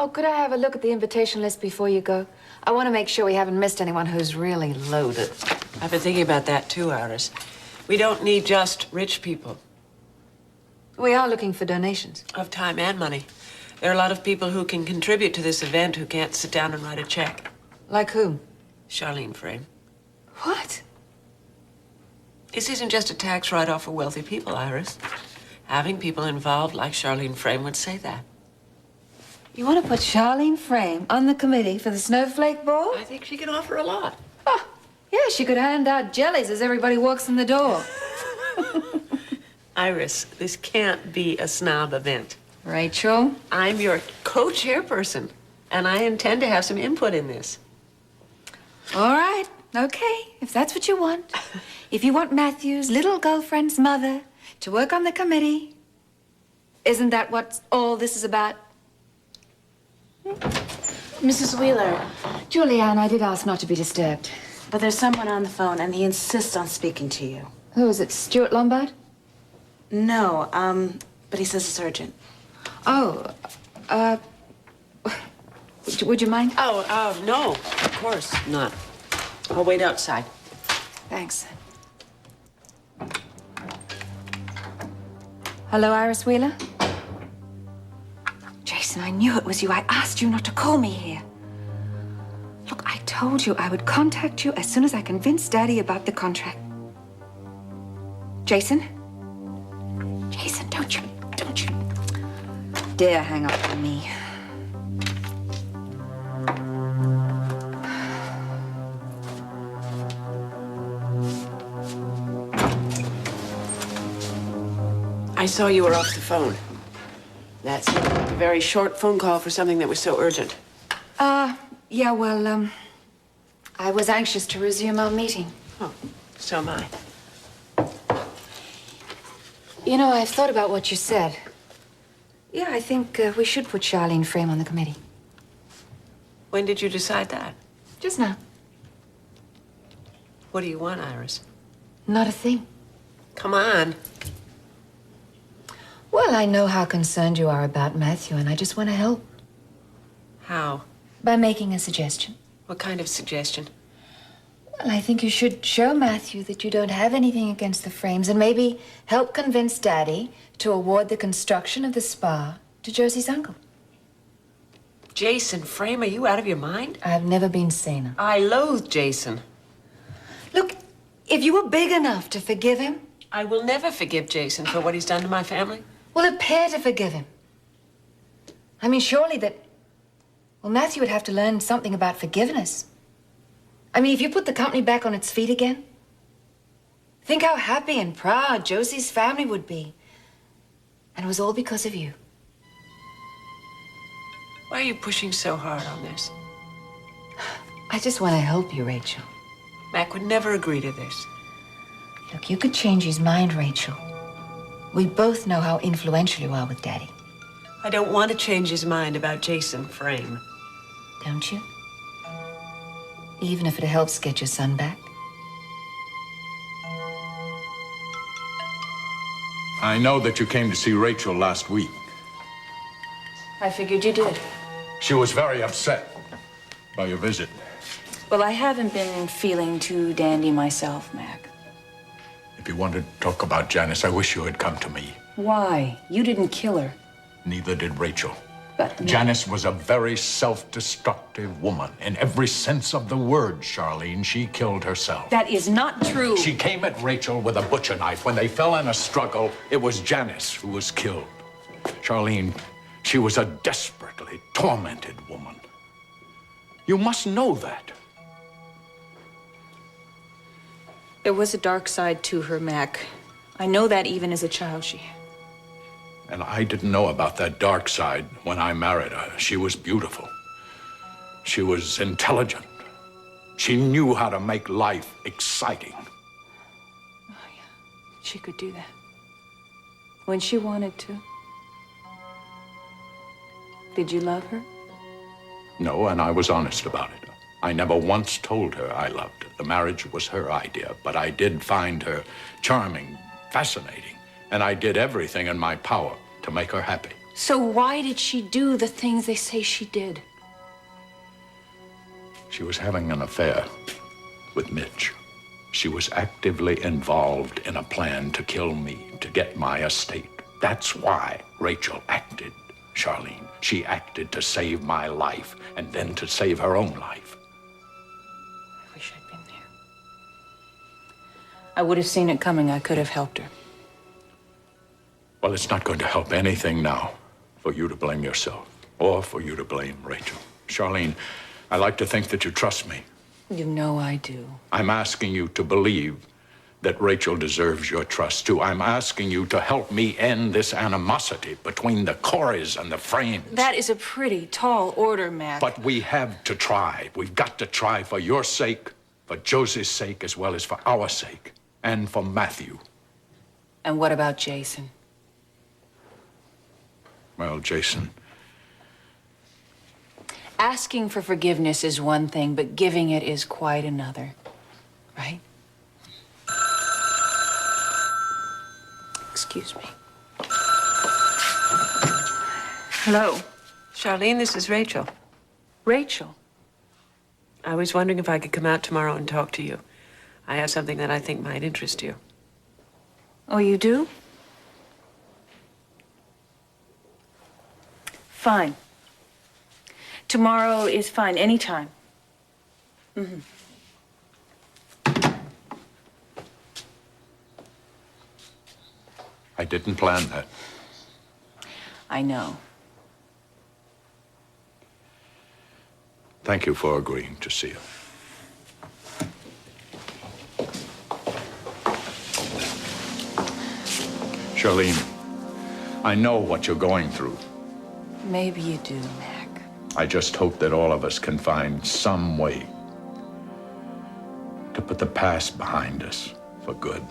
Oh, could I have a look at the invitation list before you go? I want to make sure we haven't missed anyone who's really loaded. I've been thinking about that too, Iris. We don't need just rich people. We are looking for donations. Of time and money. There are a lot of people who can contribute to this event who can't sit down and write a check. Like whom? Sharlene Frame. What? This isn't just a tax write-off for wealthy people, Iris. Having people involved like Sharlene Frame would say that. You want to put Sharlene Frame on the committee for the Snowflake Ball? I think she can offer a lot. Oh, yeah, she could hand out jellies as everybody walks in the door. Iris, this can't be a snob event. Rachel? I'm your co-chairperson, and I intend to have some input in this. All right, okay, if that's what you want. If you want Matthew's little girlfriend's mother to work on the committee, isn't that what all this is about? Mrs. Wheeler, Julianne, I did ask not to be disturbed. but there's someone on the phone, and he insists on speaking to you. Who is it, Stuart Lombard? No, but he says it's urgent. Oh, would you mind? No, of course not. I'll wait outside. Thanks. Hello, Iris Wheeler? Jason, I knew it was you. I asked you not to call me here. Look, I told you I would contact you as soon as I convinced Daddy about the contract. Jason? Jason, don't you dare hang up on me. I saw you were off the phone. That seemed like a very short phone call for something that was so urgent. Yeah, well, I was anxious to resume our meeting. Oh, so am I. You know, I've thought about what you said. Yeah, I think we should put Sharlene Frame on the committee. When did you decide that? Just now. What do you want, Iris? Not a thing. Come on. Well, I know how concerned you are about Matthew, and I just want to help. How? By making a suggestion. What kind of suggestion? Well, I think you should show Matthew that you don't have anything against the Frames, and maybe help convince Daddy to award the construction of the spa to Josie's uncle. Jason Frame, are you out of your mind? I've never been saner. I loathe Jason. Look, if you were big enough to forgive him, I will never forgive Jason for what he's done to my family. well, appear to forgive him. I mean, surely well, Matthew would have to learn something about forgiveness. I mean, if you put the company back on its feet again, think how happy and proud Josie's family would be. And it was all because of you. Why are you pushing so hard on this? I just want to help you, Rachel. Mac would never agree to this. Look, you could change his mind, Rachel. We both know how influential you are with Daddy. I don't want to change his mind about Jason Frame. Don't you? Even if it helps get your son back? I know that you came to see Rachel last week. I figured you did. She was very upset by your visit. Well, I haven't been feeling too dandy myself, Mac. If you wanted to talk about Janice, I wish you had come to me. Why? You didn't kill her. Neither did Rachel. But Janice was a very self-destructive woman. In every sense of the word, Sharlene, she killed herself. that is not true. She came at Rachel with a butcher knife. When they fell in a struggle, it was Janice who was killed. Sharlene, she was a desperately tormented woman. You must know that. There was a dark side to her, Mac. I know that even as a child she had. And I didn't know about that dark side when I married her. She was beautiful. She was intelligent. She knew how to make life exciting. Oh, yeah. She could do that. When she wanted to. Did you love her? No, and I was honest about it. I never once told her I loved her. The marriage was her idea, but I did find her charming, fascinating, and I did everything in my power to make her happy. So why did she do the things they say she did? She was having an affair with Mitch. She was actively involved in a plan to kill me, to get my estate. That's why Rachel acted, Sharlene. She acted to save my life and then to save her own life. I wish I'd been there. I would have seen it coming. I could have helped her. Well, it's not going to help anything now for you to blame yourself or for you to blame Rachel. Sharlene, I like to think that you trust me. You know I do. I'm asking you to believe that Rachel deserves your trust, too. I'm asking you to help me end this animosity between the Coreys and the Frames. That is a pretty tall order, Mac. But we have to try. We've got to try for your sake, for Josie's sake, as well as for our sake, and for Matthew. And what about Jason? Well, Jason... Asking for forgiveness is one thing, but giving it is quite another, right? Excuse me. Hello. Sharlene, this is Rachel. Rachel. I was wondering if I could come out tomorrow and talk to you. I have something that I think might interest you. Oh, you do? Fine. Tomorrow is fine, anytime. Mm-hmm. I didn't plan that. I know. Thank you for agreeing to see her. Sharlene, I know what you're going through. Maybe you do, Mac. I just hope that all of us can find some way to put the past behind us for good.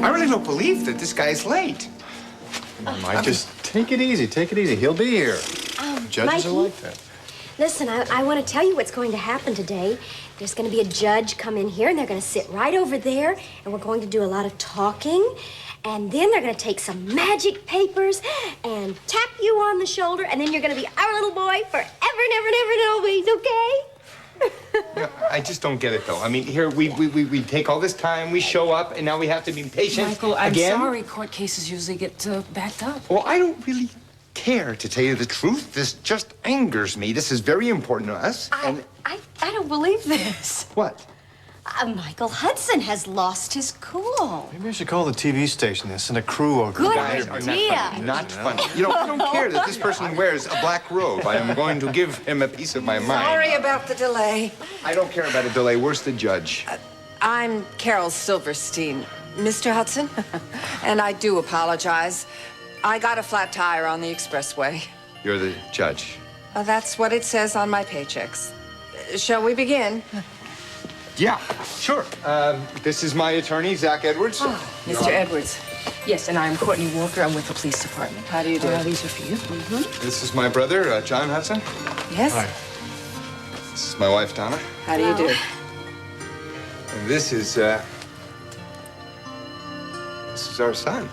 I really don't believe that this guy's late. Mike, just take it easy. Take it easy. He'll be here. Judges Mikey, are like that. Listen, I want to tell you what's going to happen today. There's going to be a judge come in here, and they're going to sit right over there, and we're going to do a lot of talking. And then they're going to take some magic papers and tap you on the shoulder, and then you're going to be our little boy forever and ever and ever and always, okay? Yeah, I just don't get it, though. I mean, here, we take all this time, we show up, and now we have to be patient Michael, I'm again? sorry. Court cases usually get backed up. Well, I don't really care, to tell you the truth. This just angers me. This is very important to us. I don't believe this. What? Michael Hudson has lost his cool. Maybe I should call the TV station and send a crew over. Good Guys are idea. not funny. You know, I don't care that this person wears a black robe. I am going to give him a piece of my mind. Sorry about the delay. I don't care about a delay. Where's the judge? I'm Carol Silverstein. Mr. Hudson? And I do apologize. I got a flat tire on the expressway. You're the judge. That's what it says on my paychecks. Shall we begin? Yeah, sure. This is my attorney, Zach Edwards. Mr. Edwards. Yes, and I'm Courtney Walker. I'm with the police department. How do you do? These are for you. Mm-hmm. This is my brother, John Hudson. Yes? Hi. This is my wife, Donna. How do you do? And this is our son.